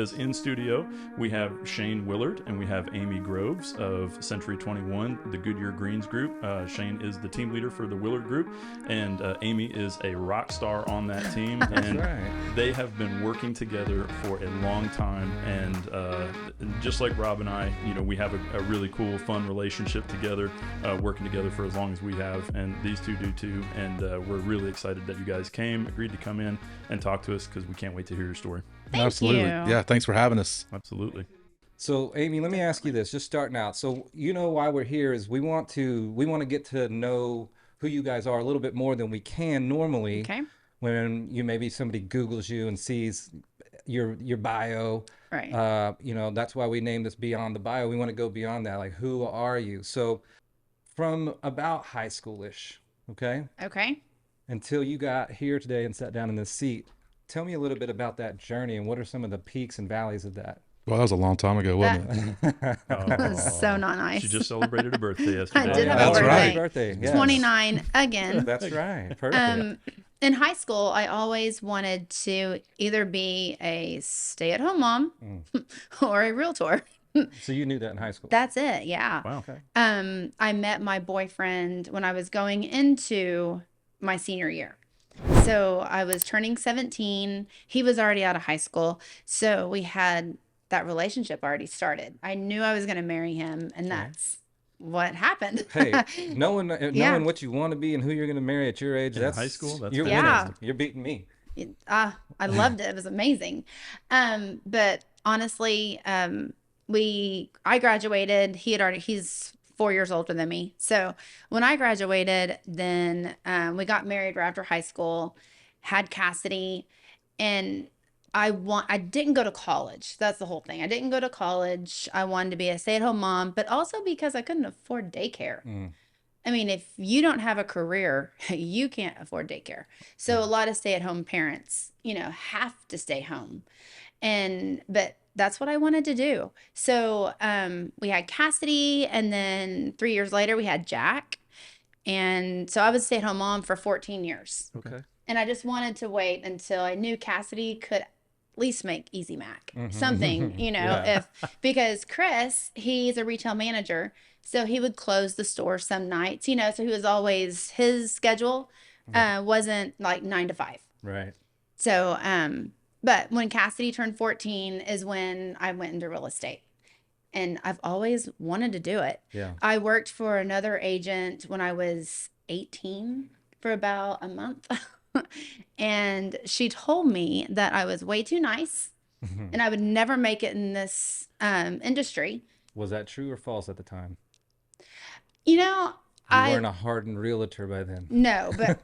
As in studio, we have Shane Willard and we have Amy Groves of Century 21, the Goodyear Greens group. Shane is the team leader for the Willard group, and Amy is a rock star on that team. And they have been working together for a long time. And just like Rob and I, you know, we have a really cool, fun relationship together, working together for as long as we have. And these two do too. And we're really excited that you guys agreed to come in and talk to us, because we can't wait to hear your story. Absolutely. Yeah, thanks for having us. Absolutely. So, Amy, let me ask you this, just starting out. So, you know, why we're here is we want to get to know who you guys are a little bit more than we can normally. Okay. When maybe somebody Googles you and sees your bio. Right. You know, that's why we named this Beyond the Bio. We want to go beyond that. Like, who are you? So, from about high schoolish, okay? Okay. Until you got here today and sat down in this seat. Tell me a little bit about that journey and what are some of the peaks and valleys of that? Well, that was a long time ago, wasn't it? That was so not nice. She just celebrated a birthday yesterday. I did have That's a right. Birthday. Yes. 29 again. That's right. Perfect. In high school, I always wanted to either be a stay-at-home mom or a realtor. So you knew that in high school? That's it, yeah. Wow. Okay. I met my boyfriend when I was going into my senior year. So I was turning 17. He was already out of high school. So we had that relationship already started. I knew I was going to marry him, and that's what happened. Hey, knowing what you want to be and who you're going to marry at your age, that's high school. That's you're fantastic. winning. You're beating me. I loved it. It was amazing. But honestly, I graduated. He's 4 years older than me. So when I graduated, then we got married right after high school, had Cassidy, and I didn't go to college. That's the whole thing. I didn't go to college. I wanted to be a stay-at-home mom, but also because I couldn't afford daycare. I mean, if you don't have a career, you can't afford daycare. So a lot of stay-at-home parents, you know, have to stay home. But that's what I wanted to do. So we had Cassidy, and then 3 years later we had Jack. And so I was a stay-at-home mom for 14 years. Okay. And I just wanted to wait until I knew Cassidy could at least make Easy Mac. Something, you know, because Chris, he's a retail manager. So he would close the store some nights, you know, so he was always, his schedule wasn't like 9 to 5. Right. So, but when Cassidy turned 14 is when I went into real estate. And I've always wanted to do it. Yeah. I worked for another agent when I was 18 for about a month. And she told me that I was way too nice and I would never make it in this industry. Was that true or false at the time? You know, You weren't a hardened realtor by then. No, but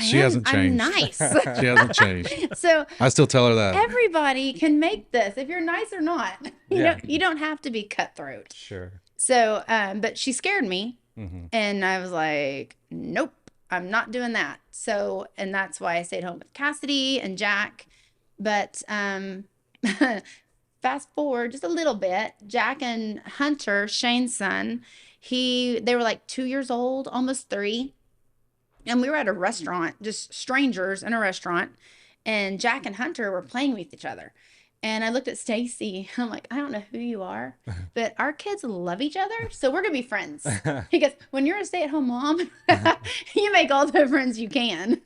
She hasn't changed. I'm nice. She hasn't changed. So I still tell her that. everybody can make this if you're nice or not. You don't have to be cutthroat. Sure. So, but she scared me, and I was like, nope, I'm not doing that. So, and that's why I stayed home with Cassidy and Jack. But fast forward just a little bit, Jack and Hunter, Shane's son, they were like 2 years old, almost 3. And we were at a restaurant, just strangers in a restaurant. And Jack and Hunter were playing with each other. And I looked at Stacy. I'm like, I don't know who you are, but our kids love each other. So we're going to be friends. Because when you're a stay-at-home mom, you make all the friends you can.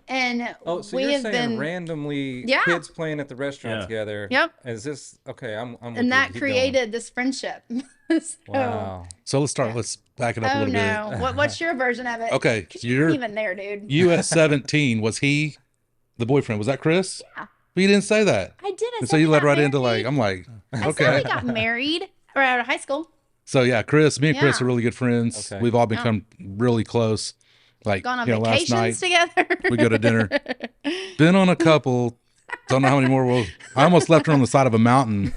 And so we you're have saying been randomly kids playing at the restaurant together. Yep. Is this okay? I'm with and you. that Keep created this friendship. So, Wow. So let's back it up a oh little no. What's your version of it? Okay, 'Cause you weren't even there, dude. You at 17, was he the boyfriend? Was that Chris? Yeah. But you didn't say that. I did. And so you led right into like, I'm like, I said we okay. got married right out of high school. So yeah, me and Chris Yeah. are really good friends. Okay. We've all become really close. Like, Gone on you know, last night vacations together. we go to dinner. Been on a couple. Don't know how many more. I almost left her on the side of a mountain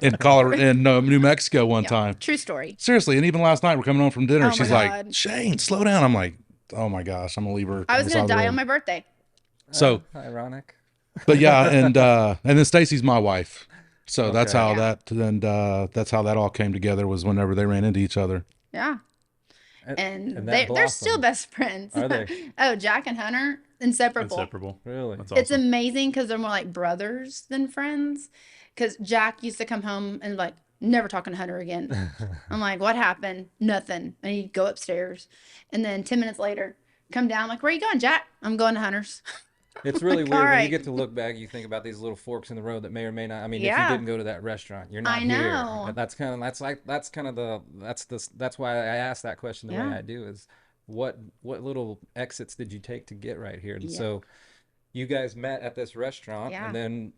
in Colorado, in New Mexico one time. True story. Seriously, and even last night we're coming home from dinner. Oh my She's God. like, Shane, slow down. I'm like, oh my gosh, I'm gonna leave her. I was going going to die on my birthday. So, ironic. but yeah, and then Stacy's my wife. So that's Okay. how Yeah. that's how that all came together, was whenever they ran into each other. Yeah. And And that they're still blossomed. best friends. Are they? Oh, Jack and Hunter, inseparable. Inseparable. Really? That's awesome. It's amazing because they're more like brothers than friends. Because Jack used to come home and like, never talking to Hunter again. I'm like, what happened? Nothing. And he'd go upstairs. And then 10 minutes later, come down, like, where you going, Jack? I'm going to Hunter's. It's really Like, weird all when you right. get to look back. You think about these little forks in the road that may or may not. I mean, if you Yeah. didn't go to that restaurant, you're not I here. know. And that's why I asked that question the way Yeah. I do. Is what little exits did you take to get right here? And Yeah. so, you guys met at this restaurant, Yeah. and then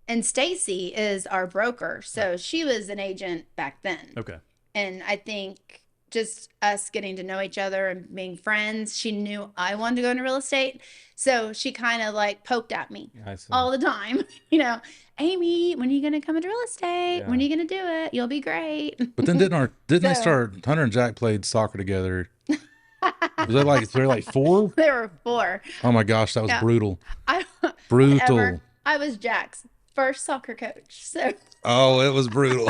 And Stacy is our broker. So she was an agent back then. Okay. And I think just us getting to know each other and being friends, she knew I wanted to go into real estate. So she kind of like poked at me I see. all the time, you know, Amy, when are you going to come into real estate? When are Yeah. you going to do it? You'll be great. But then didn't they So- start? Hunter and Jack played soccer together. Was that like they're like 4? There were 4. Oh my gosh, that was Yeah. brutal. I Brutal. whatever. I was Jack's first soccer coach. So Oh, it was brutal.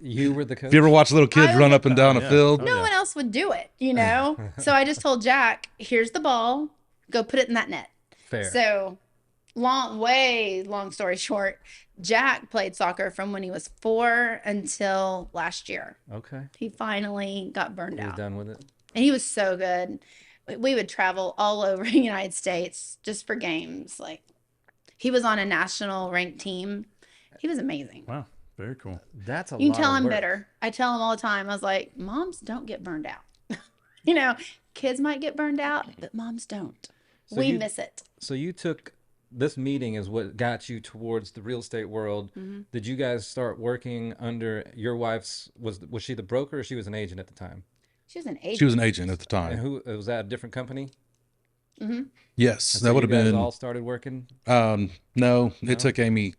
You were the coach. If you ever watch little kids I was run up and down a yeah. field, no yeah. one else would do it, you know? So I just told Jack, here's the ball, go put it in that net. Fair. So long story short, Jack played soccer from when he was 4 until last year. Okay. He finally got burned He was out. done with it. And he was so good. We would travel all over the United States just for games. Like, he was on a national ranked team. He was amazing. Wow. Very cool. That's a You lot can tell of I'm work. bitter. I tell him all the time. I was like, moms don't get burned out. You know, kids might get burned out, but moms don't. So We you- miss it. So you took this meeting is what got you towards the real estate world. Did you guys start working under your wife's? Was she the broker or she was an agent at the time? She was an agent. she was an agent at the And time. who was that? A different company? Yes, And that so would you have guys been. all started working. No, it took Amy.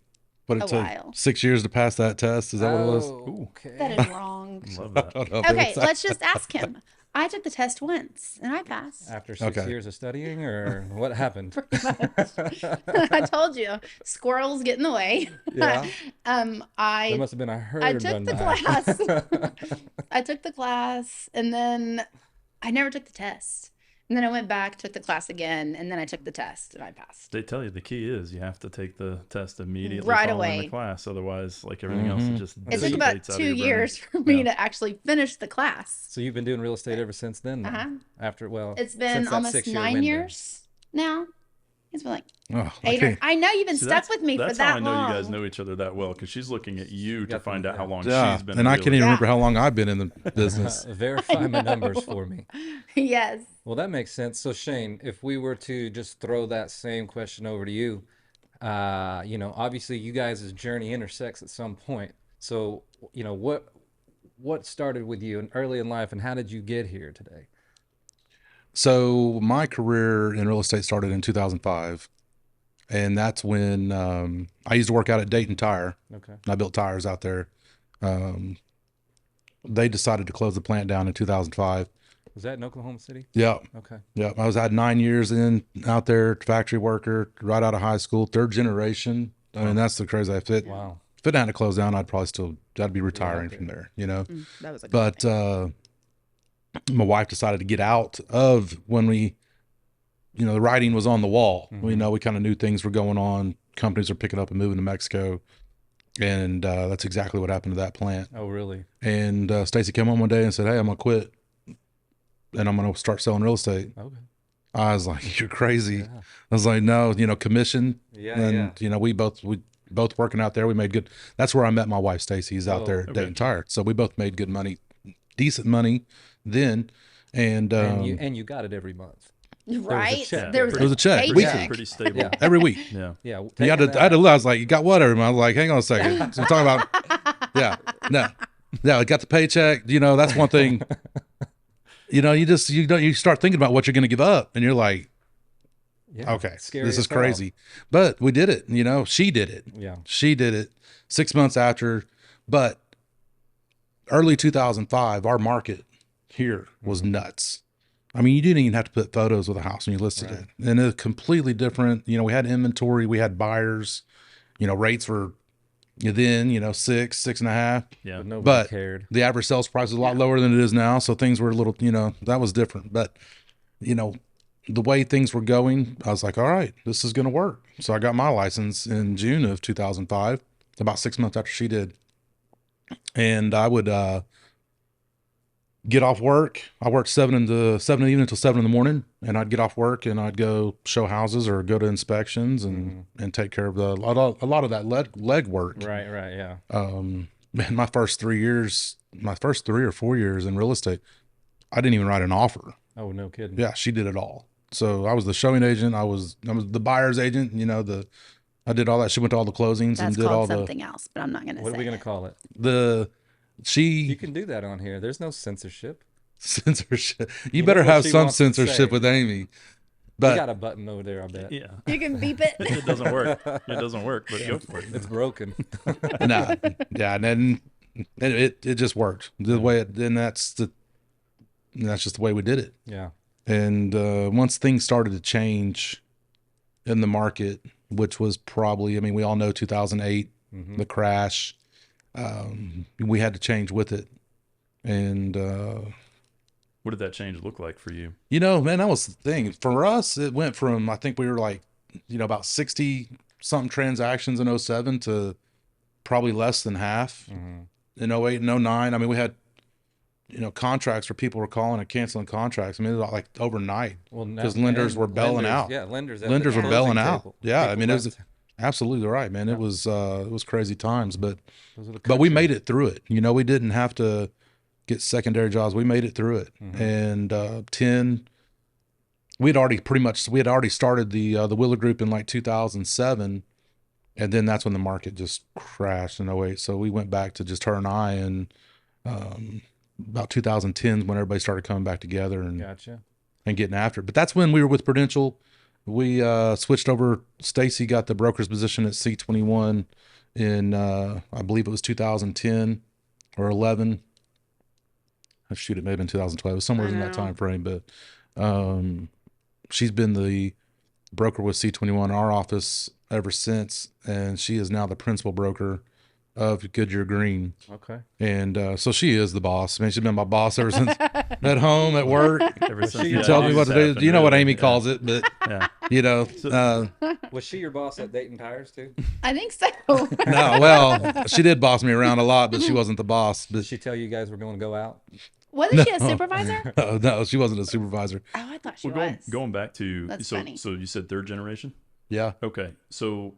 What it A took while. 6 years to pass that test. Is that what it was? Oh, okay. That is wrong. Love I that. don't know if it Okay, was- let's just ask him. I took the test once and I passed. After 6 Okay. years of studying, or what happened? I told you, squirrels get in the way. Yeah. There I must have been a herd I took run the by. class. I took the class and then I never took the test. And then I went back, took the class again, and then I took the test and I passed. They tell you the key is you have to take the test immediately Right following away. the class. Otherwise, like everything else, it just It took about dissipates out of 2 your brain. years for me Yeah. to actually finish the class. So you've been doing real estate ever since then? then? Uh-huh. After It's since been that almost 6-year 9 window. years now. It's been like Oh, 8 or okay. I know you've been See, stuck with me for that's that how I know long. you guys know each other that well because she's looking at you to got find the- out how long Yeah, she's been. and I real can't even Yeah. remember how long I've been in the business. Verify my numbers for me. Yes. Well, that makes sense. So Shane, if we were to just throw that same question over to you, obviously you guys' journey intersects at some point. So, what started with you early in life, and how did you get here today? So my career in real estate started in 2005, and that's when I used to work out at Dayton Tire. Okay. And I built tires out there. They decided to close the plant down in 2005. Was that in Oklahoma City? Yeah, Okay. yeah. I had 9 years out there, factory worker, right out of high school, 3rd generation. I mean, that's the crazy. If it Wow. hadn't closed down, I'd be retiring from there, That was a good But my wife decided to get out of when the writing was on the wall. We kind of knew things were going on. Companies are picking up and moving to Mexico. And that's exactly what happened to that plant. Oh, really? And Stacy came home one day and said, "Hey, I'm going to quit and I'm going to start selling real estate." Okay. I was like, "You're crazy." Yeah. I was like, "No, commission." Yeah, And, we both working out there. We made good. That's where I met my wife, Stacy. He's out Oh, there at okay. Dayton Tire. So we both made good money, decent money then. And, And you got it every month. right. check. There was It was a check, paycheck. weekly. Pretty stable. Yeah. every week. Yeah. Yeah. I had to, I was like, "You got what?" Every month. I was like, "Hang on a second." So we're talking about, I got the paycheck. That's one thing. You start thinking about what you're going to give up, and you're like, Yeah, "Okay, scary this is as hell. crazy." But we did it. She did it. Yeah. She did it 6 months after. But early 2005, our market here was nuts. I mean, you didn't even have to put photos of the house when you listed it. And it's completely different. We had inventory, we had buyers, rates were then, 6.5. Yeah. But nobody But cared. the average sales price is a lot lower than it is now. So things were a little, that was different. But, the way things were going, I was like, all right, this is going to work. So I got my license in June of 2005, about 6 months after she did. And I would get off work. I worked 7 in the evening until 7 in the morning, and I'd get off work and I'd go show houses or go to inspections and take care of a lot of that leg work. Right, yeah. Man, my first 3 or 4 years in real estate, I didn't even write an offer. Oh, no kidding. Yeah, she did it all. So I was the showing agent. I was the buyer's agent. You know, I did all that. She went to all the closings and That's did all called something else, but I'm not going to say What are we going it. to call it? She You can do that on here. There's no censorship. censorship. You know better what have she some wants to censorship say. with Amy. We But got a button over there, I bet. Yeah. You can beep it. It doesn't work. It doesn't work, but go for it. It's broken. nah, yeah, and then it just worked the way it. And that's just the way we did it. Yeah. And once things started to change in the market, which was probably, I mean, we all know 2008, the crash. We had to change with it. And, What did that change look like for you? you know, man, that was the thing. For us, it went from, I think we were like, you know, about 60 something transactions in 07 to probably less than half in 08 and 09. I mean, we had, you know, contracts where people were calling and canceling contracts. I mean, it was like overnight Well, because lenders were bailing out. Yeah, lenders. at Lenders the were closing bailing out. table. Yeah, I People mean, it was left. absolutely right, man. It was crazy times, but Those are the we country. made it through it. You know, we didn't have to get secondary jobs. We made it through it. And 10, we had already started the WILLARD group in like 2007, and then that's when the market just crashed in 08. So we went back to just her and I, and about 2010 is when everybody started coming back together and Gotcha. getting after it. But that's when we were with Prudential. We switched over. Stacy got the broker's position at C21 in I believe it was 2010 or 11. Shoot, it may have been 2012. It was somewhere in that time frame. But she's been the broker with C21 in our office ever since, and she is now the principal broker of Goodyear Green. Okay. And so she is the boss. I mean, she's been my boss ever since at home, at work. Ever since She the Tell me what to do. happened, You know what really. Amy Yeah. calls it, but Yeah. you know, Was she your boss at Dayton Tires too? I think so. no, well, she did boss me around a lot, but she wasn't the boss. Did But she tell you guys were going to go out? Wasn't she a supervisor? no, she wasn't a supervisor. Oh, I thought she Well, was. going back to That's so funny. so you said third generation. Yeah. Okay, so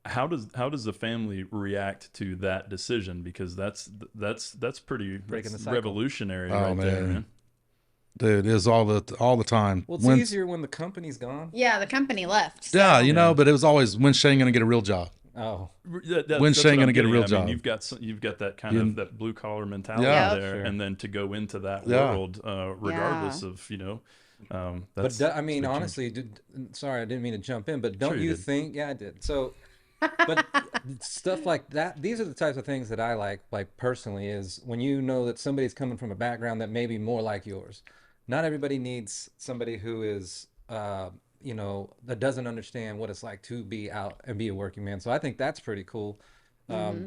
how does the family react to that decision? Because that's pretty Breaking the that's cycle. revolutionary Oh, right there, man. man. Dude, it is all the time. Well, it's easier when the company's gone. Yeah, the company left. so- Yeah, you know, but it was always, when's Shane going to get a real job? Oh, When's Shane going gonna to get a real job? You've got that kind of that blue collar mentality Yeah. there, Sure. and then to go into that Yeah. world, regardless of but that's I mean, big change. honestly, sorry, I didn't mean to jump in, but don't Sure you you did. think? Yeah, I did. So, but stuff like that. These are the types of things that I like personally. Is when you know that somebody's coming from a background that may be more like yours. Not everybody needs somebody who is, that doesn't understand what it's like to be out and be a working man. So I think that's pretty cool.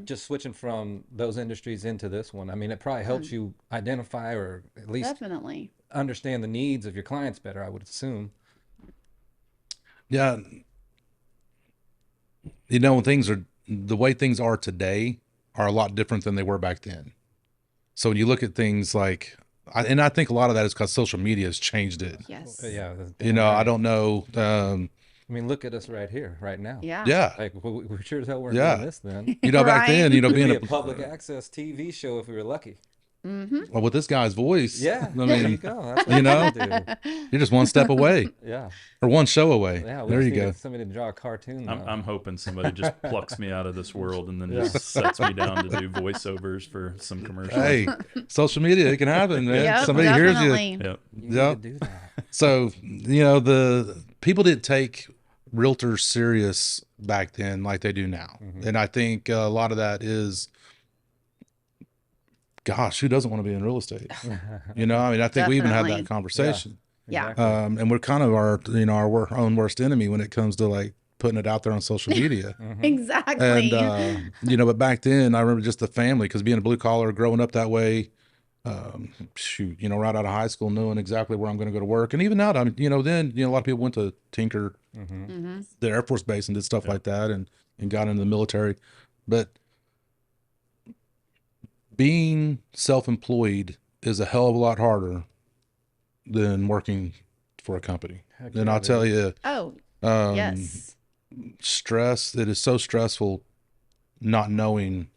Just switching from those industries into this one. I mean, it probably helps you identify or at least Definitely. understand the needs of your clients better, I would assume. Yeah. You know, the way things are today are a lot different than they were back then. So when you look at things like, and I think a lot of that is because social media has changed it. Yes. Yeah. You know, I right. don't know. I mean, look at us right here, right now. Yeah. Yeah. Like we sure as hell weren't Yeah. doing this then. You know, back then, you know, We'd being be a public access TV show if we were lucky. well, with this guy's voice, Yeah. I there you mean, go. That's what you know, we do. you're just one step away Yeah. or one show away. Yeah. We There just you go. needed somebody to draw a cartoon. I'm hoping somebody just plucks me out of this world and then just sets me down to do voiceovers for some commercials. Hey, social media, it can happen, man. Yep, Somebody hears you. definitely. Yep. You yeah. need to do that. So, you know, the people didn't take realtors serious back then like they do now. And I think a lot of that is, gosh, who doesn't want to be in real estate? You know, I mean, I think we even had Definitely. that conversation. Yeah. Exactly. And we're kind of our own worst enemy when it comes to like putting it out there on social media. Exactly. And, but back then I remember just the family, because being a blue collar, growing up that way, shoot, right out of high school, knowing exactly where I'm going to go to work. And even now, then, a lot of people went to Tinker, the Air Force Base, and did stuff like that, and got into the military. But being self-employed is a hell of a lot harder than working for a company. Heck And yeah, I'll tell you, Oh, um, yes. stress, it is so stressful not knowing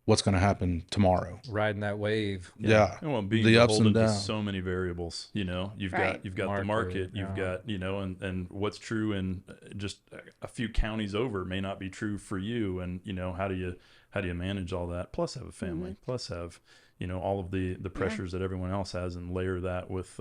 what's going to happen tomorrow. riding that wave. Yeah. And well, being The ups and beholden to downs. so many variables, you've Right. got the market, you've yeah. got, and what's true in just a few counties over may not be true for you. And, how do you manage all that? Plus have a family, plus have, all of the pressures that everyone else has, and layer that with,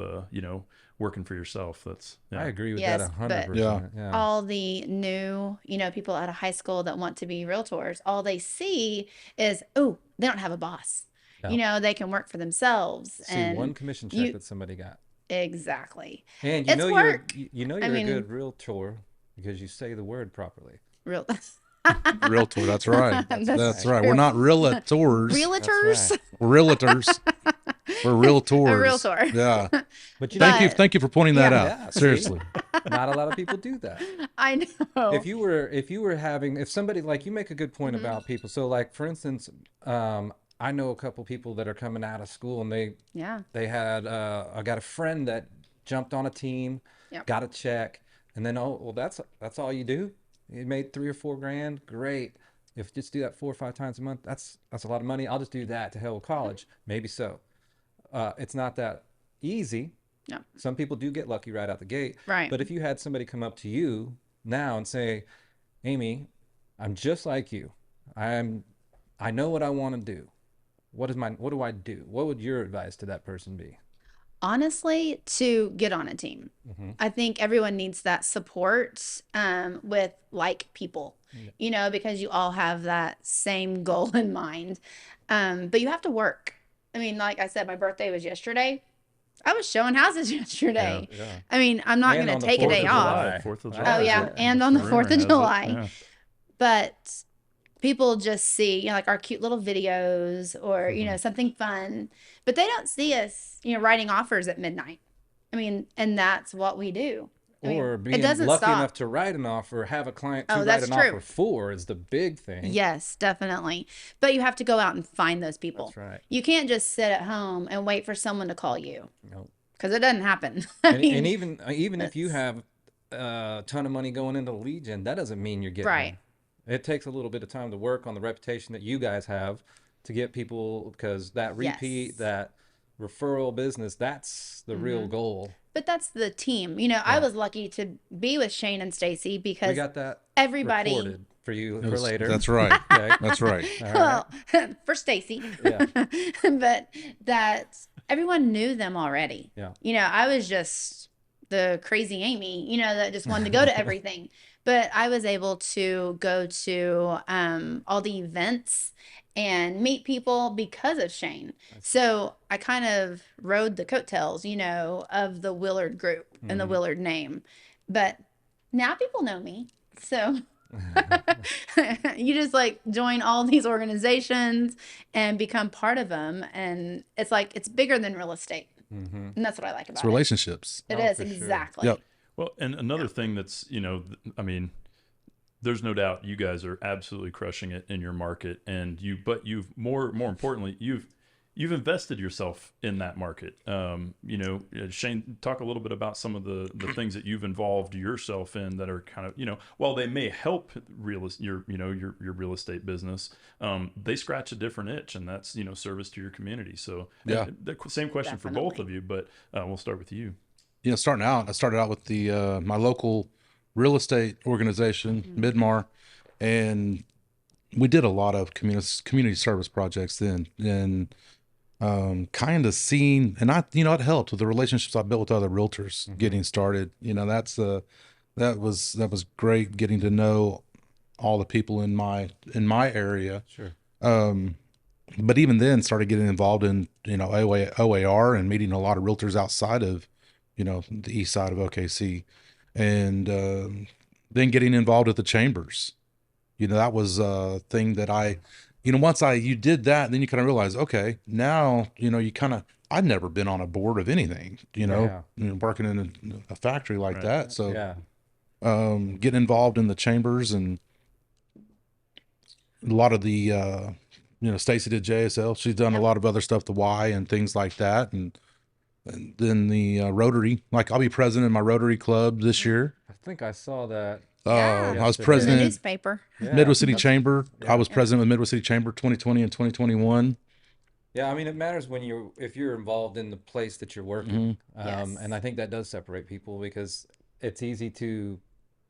working for yourself. That's, I agree with Yes, that but 100%. Yeah. all the new, people out of high school that want to be realtors, all they see is, oh, they don't have a boss. Yeah. They can work for themselves. See and one commission check that somebody got. Exactly. And It's work. you're I a mean- good realtor because you say the word properly. Real Realtor. That's right. That's right. true. We're not realtors. realtors. right. We're realtors. We're realtors. A realtor. Yeah. But Thank you for pointing that out. Yeah, see? Seriously. Not a lot of people do that. I know. If you were having, if somebody, like, you make a good point about people. So, like, for instance, I know a couple people that are coming out of school, and they had I got a friend that jumped on a team, Yep. got a check, and then, oh, well, that's all you do. You made $3 or $4 grand, great. If you just do that 4 or 5 times a month, that's a lot of money. I'll just do that, to hell with college. Maybe so. It's not that easy. No. Some people do get lucky right out the gate. Right. But if you had somebody come up to you now and say, Amy, I'm just like you. I know what I want to do. What do I do? What would your advice to that person be? Honestly, to get on a team. I think everyone needs that support with like people, because you all have that same goal in mind. But you have to work. I mean, like I said, my birthday was yesterday. I was showing houses yesterday. Yeah. I mean, I'm not And going on to the take a 4th day of off. July. 4th of Oh, July. yeah, and on the Rumor 4th of has it, July. yeah. But people just see, like our cute little videos or, something fun, but they don't see us, writing offers at midnight. I mean, and that's what we do. Or it being doesn't lucky stop. enough to write an offer, have a client to Oh, write that's an true. offer for is the big thing. Yes, definitely. But you have to go out and find those people. That's right. You can't just sit at home and wait for someone to call you, Nope. because it doesn't happen. And even if you have a ton of money going into lead gen, that doesn't mean you're getting Right. them. It takes a little bit of time to work on the reputation that you guys have to get people, because that repeat, Yes. that referral business, that's the real goal. But that's the team. I was lucky to be with Shane and Stacy We because got that everybody. recorded for you for later. That's right. Okay. That's right. All right. Well, for Stacy. Yeah. But that everyone knew them already. Yeah. I was just the crazy Amy, that just wanted to go to everything. But I was able to go to all the events and meet people because of Shane. So I kind of rode the coattails, of the Willard group and the Willard name. But now people know me. So you just like join all these organizations and become part of them. And it's like, it's bigger than real estate. And that's what I like about It's relationships. it. It Oh, is, for sure. exactly. Yep. Well, and another thing that's, I mean, there's no doubt you guys are absolutely crushing it in your market, and but you've more importantly, you've invested yourself in that market. Shane, talk a little bit about some of the things that you've involved yourself in that are kind of, while they may help your real estate business, they scratch a different itch, and that's, service to your community. So Yeah. the same question for both of you, but we'll start with you. Starting out, I started out with the my local real estate organization, Midmar, and we did a lot of community service projects then, and kind of seen, and it helped with the relationships I built with other realtors getting started. That was great, getting to know all the people in my area. Sure. But even then, started getting involved in OAR and meeting a lot of realtors outside of the east side of OKC, and then getting involved with the chambers. That was a thing that I you know, once you did that, then you kind of realize, okay, now, you know, you kind of, I'd never been on a board of anything, you know, working in a factory like Right. that. So, Yeah. getting involved in the chambers and a lot of the, you know, Stacy did JSL. She's done a Yep. lot of other stuff, the Y and things like that. And then the Rotary, like I'll be president of my Rotary Club this year. I think I saw that. Yeah. I was Yesterday. In the president newspaper. Yeah. Midwest City Chamber. I was Yeah. president of Midwest City Chamber 2020 and 2021. Yeah, I mean, it matters when if you're involved in the place that you're working. Yes. And I think that does separate people because it's easy to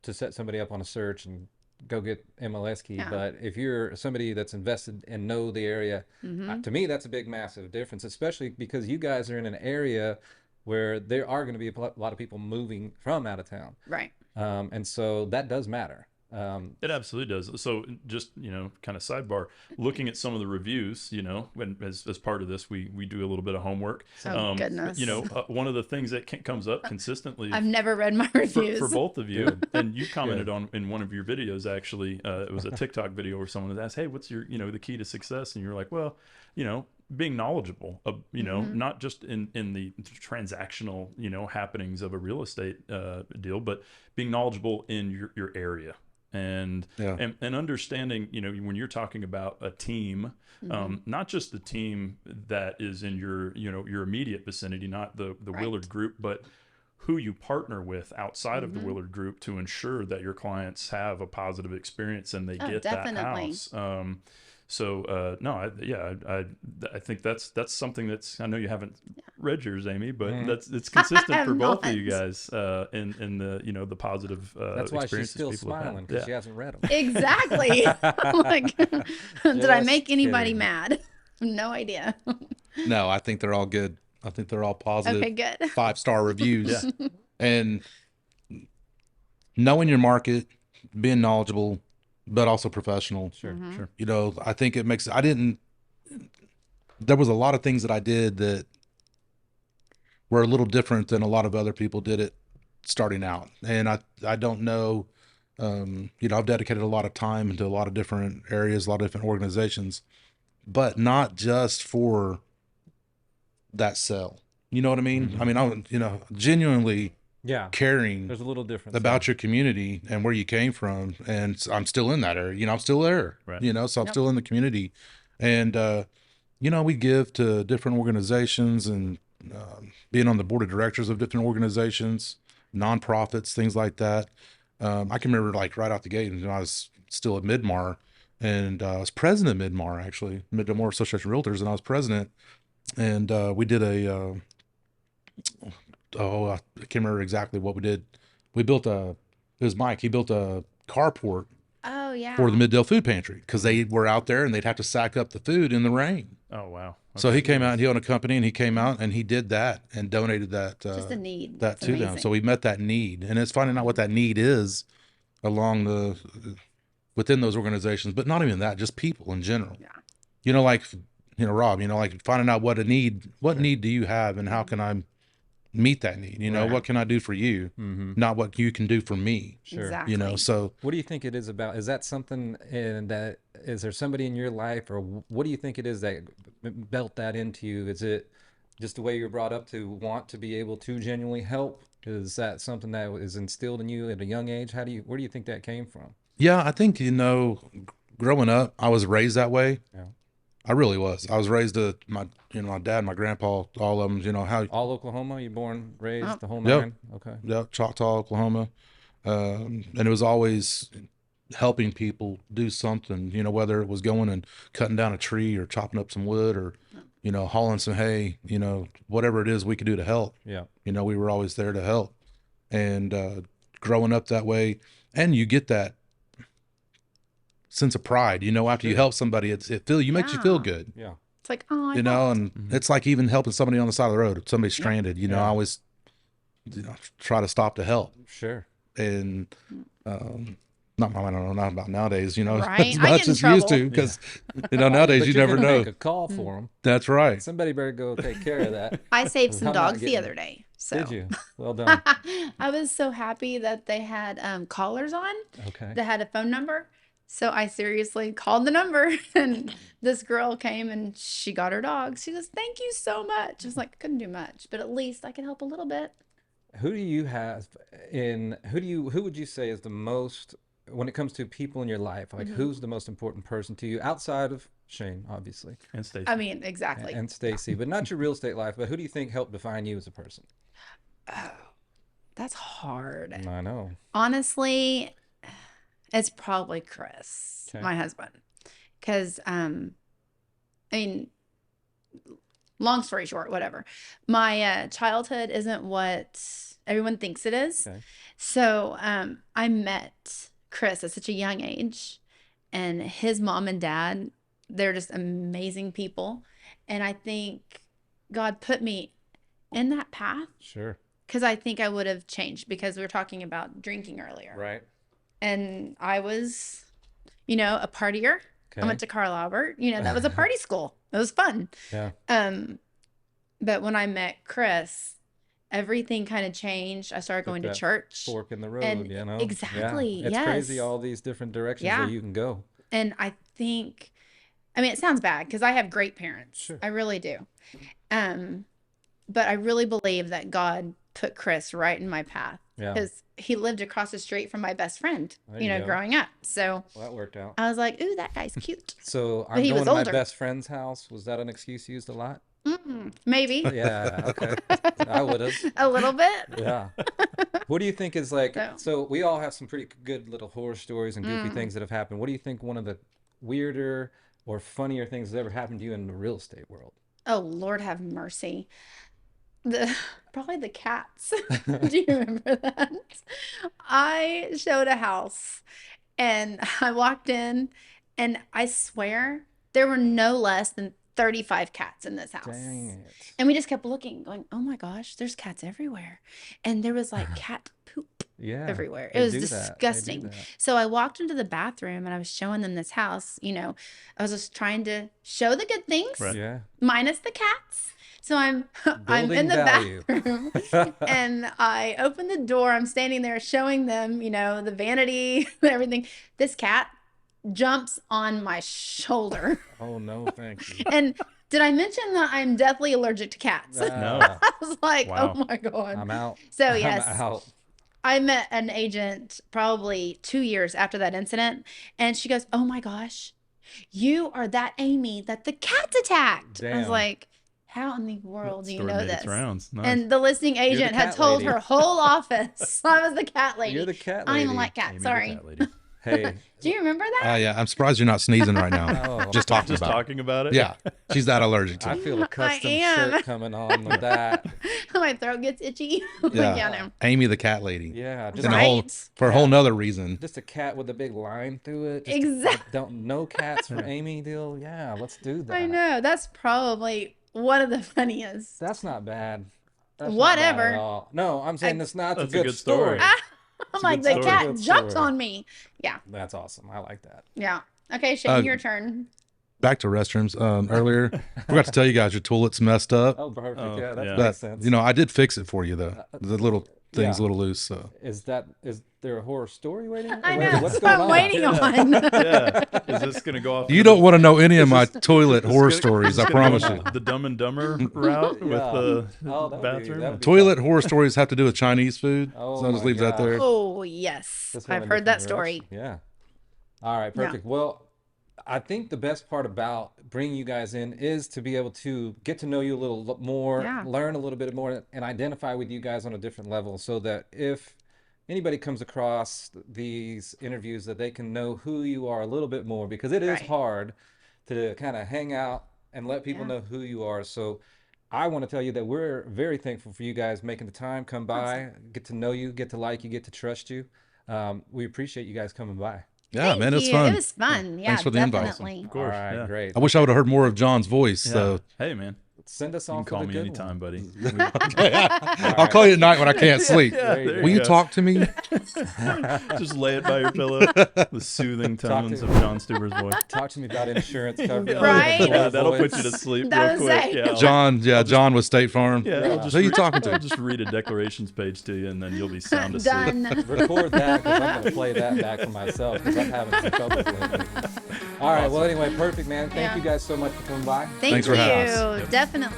set somebody up on a search and go get MLS key. Yeah. But if you're somebody that's invested and know the area, to me, that's a big, massive difference, especially because you guys are in an area where there are going to be a lot of people moving from out of town. Right. And so that does matter. It absolutely does. So just, you know, kind of sidebar, looking at some of the reviews, you know, when as part of this, we do a little bit of homework. Oh, goodness. You know, one of the things that comes up consistently I've never read my reviews. for both of you, and you commented on in one of your videos, actually, it was a TikTok video where someone was asked, hey, what's your, you know, the key to success? And you're like, well, you know, being knowledgeable, you know, not just in the transactional, you know, happenings of a real estate deal, but being knowledgeable in your area. And understanding, you know, when you're talking about a team, not just the team that is in your, you know, your immediate vicinity, not the Right. Willard group, but who you partner with outside of the Willard group to ensure that your clients have a positive experience and they get definitely. that house. So no, I think that's something that's, I know you haven't read yours, Amy, but it's consistent for both of you guys in the, you know, the positive That's why she's experiences still people have had. smiling because she hasn't read them. Exactly. Like, did I Just make anybody kidding. mad? No idea. No, I think they're all good. I think they're all positive. Okay, good. 5-star reviews. And knowing your market, being knowledgeable, but also professional. Sure. Sure. You know, I think it makes, there was a lot of things that I did that were a little different than a lot of other people did it starting out. And I don't know, you know, I've dedicated a lot of time into a lot of different areas, a lot of different organizations, but not just for that sell. You know what I mean? I mean, I, you know, genuinely Yeah. caring There's a little difference about there. your community and where you came from. And I'm still in that area, you know, I'm still there, Right. you know, so I'm Yep. still in the community. And, you know, we give to different organizations and being on the board of directors of different organizations, nonprofits, things like that. I can remember like right out the gate when I was still at Midmar, and I was president of Midmar, actually, Midmar Association of Realtors, and I was president. And we did I can't remember exactly what we did. We built it was Mike, he built a carport Oh, yeah. for the Middale Food Pantry because they were out there and they'd have to sack up the food in the rain. Oh, wow. So he came out, and he owned a company, and he came out and he did that and donated that Just a need. that That's to them. amazing. So we met that need, and it's finding out what that need is along within those organizations, but not even that, just people in general. Yeah. You know, like, you know, Rob, you know, like finding out what need do you have and how can I meet that need? You know, Right. what can I do for you? Not what you can do for me. Sure. Exactly. You know, so What do you think it is about? Is that something is there somebody in your life, or what do you think it is that built that into you? Is it just the way you're brought up to want to be able to genuinely help? Is that something that is instilled in you at a young age? Where do you think that came from? yeah, I think, you know, growing up, I was raised that way. Yeah. I really was. I was raised to my dad, my grandpa, all of them, you know, how, All Oklahoma? You born, raised, the whole Yep. nine? Okay. yeah, Choctaw, Oklahoma. And it was always helping people do something, you know, whether it was going and cutting down a tree or chopping up some wood or, you know, hauling some hay, you know, whatever it is we could do to help. Yeah. You know, we were always there to help. And growing up that way, and you get that sense of pride, you know, after you help somebody, makes you feel Yeah. good, Yeah. It's like, oh, I you know, helped. and it's like even helping somebody on the side of the road. If somebody's stranded, you know, Yeah. I always, you know, try to stop to help. Sure. And not about nowadays, you know, Right. as I get much in as used to, trouble. because you know, nowadays But you you're never gonna know. make a call for them. That's right. Somebody better go take care of that. I saved some I'm not dogs the getting other it. day. So Did you? Well done. I was so happy that they had collars on Okay. that had a phone number. So I seriously called the number, and this girl came and she got her dog. She goes, "Thank you so much." I was like, I couldn't do much, but at least I can help a little bit. Who do you have in who would you say is the most when it comes to people in your life? Like who's the most important person to you outside of Shane, obviously, And Stacy. I mean, exactly. and Stacy, but not your real estate life, but who do you think helped define you as a person? Oh, that's hard. I know. Honestly, it's probably Chris, Okay. my husband. Because, I mean, long story short, whatever. My childhood isn't what everyone thinks it is. Okay. So I met Chris at such a young age, and his mom and dad, they're just amazing people. And I think God put me in that path Sure. because I think I would have changed, because we were talking about drinking earlier. Right. And I was, a partier. Okay. I went to Carl Albert. That was a party school. It was fun. Yeah. But when I met Chris, everything kind of changed. I started Took going to that church. Fork in the road, And you know? exactly, Yeah. It's crazy yes. all these different directions Yeah. that you can go. And I think, it sounds bad because I have great parents. Sure. I really do. But I really believe that God put Chris right in my path, Yeah. because he lived across the street from my best friend, There you go. growing up. So Well, that worked out. I was like, ooh, that guy's cute. So But I'm he going was to my older. best friend's house. Was that an excuse used a lot? Maybe Yeah. Okay. I would have. a little bit. Yeah. What do you think is like, So- so we all have some pretty good little horror stories and goofy Mm. things that have happened. What do you think one of the weirder or funnier things that's ever happened to you in the real estate world? Oh, Lord have mercy. Probably the cats. Do you remember that? I showed a house and I walked in, and I swear there were no less than 35 cats in this house. Dang it. And we just kept looking, going, oh my gosh, there's cats everywhere. And there was like cat poop Yeah. everywhere. they It was do that. They do disgusting. that. So I walked into the bathroom and I was showing them this house. I was just trying to show the good things, Right. Yeah. minus the cats. So I'm Building in the value. bathroom and I open the door. I'm standing there showing them, the vanity, everything. This cat jumps on my shoulder. Oh, no, thank you. And did I mention that I'm deathly allergic to cats? No. I was like, Wow. oh my God. I'm out. So yes, I'm out. I met an agent probably 2 years after that incident, and she goes, oh my gosh, you are that Amy that the cats attacked. I was Damn. like, how in the world do you Story know made its this? rounds. Nice. And the listing agent had cat told lady. her whole office I was the cat lady. You're the cat I don't even lady. like cats. Amy the Sorry. cat lady. Hey. Do you remember that? Yeah, I'm surprised you're not sneezing right now. Oh, Just talking Just about talking about it. it. Yeah, she's that allergic to I it. feel a custom am. shirt coming on with that. My throat gets itchy. Like, Yeah. yeah, no. Amy the cat lady. Yeah. Just And a whole, Right? for a whole nother reason. Just a cat with a big line through it. Just Exactly. Don't no cats for Amy deal. Yeah, let's do that. I know. That's probably one of the funniest. That's not bad. That's not Whatever. bad at all. No, I'm saying that's not That's a good story. story. I'm like, good the story. cat Good jumped story. on me. Yeah. That's awesome. I like that. Yeah. Okay, Shane, Uh, your turn. Back to restrooms. Earlier, forgot to tell you guys your toilet's messed up. Oh, perfect. Oh, yeah, that yeah. makes But sense. I did fix it for you though. The little thing's yeah. a little loose. So Is there a horror story waiting? I Wait, know. What's That's what going I'm on? waiting on. Yeah. Is this going to go off? you to don't the- want to know any of my toilet is horror this stories. I gonna promise go you. The Dumb and Dumber route with Yeah. the Oh, that'd be- bathroom. that'd be Toilet horror stories have to do with Chinese food. Oh so I'll just my leave that gosh. there. Oh, yes. This went I've a heard that different story. direction. Yeah. All right, Yeah. perfect. Well, I think the best part about bringing you guys in is to be able to get to know you a little more, Yeah. learn a little bit more, and identify with you guys on a different level so that if anybody comes across these interviews that they can know who you are a little bit more, because it is Right. hard to kind of hang out and let people Yeah. know who you are. So I want to tell you that we're very thankful for you guys making the time, come by, get to know you, get to like you, get to trust you. We appreciate you guys coming by. Yeah, Thank man, it's you. fun. It was fun. Yeah, Thanks for the invite. definitely. Of course. All right, yeah. great. I wish I would have heard more of John's voice. Yeah. So Hey, man. send us You on can call for the me good anytime, buddy. I'll call you at night when I can't sleep. There you Will you go. talk to me? Just lay it by your pillow. The soothing tones of John Stuber's voice. Talk to me about insurance coverage. Right? Yeah, that'll put you to sleep That real was quick. it. Yeah, John with State Farm. Yeah, I'll just Who are you talking I'll to? just read a declarations page to you, and then you'll be sound asleep. Done. Record that because I'm gonna play that back for myself because I'm having some trouble lately. All right. Well, anyway, perfect, man. Thank Yeah. you guys so much for coming by. Thank Thanks for having you. us. Definitely.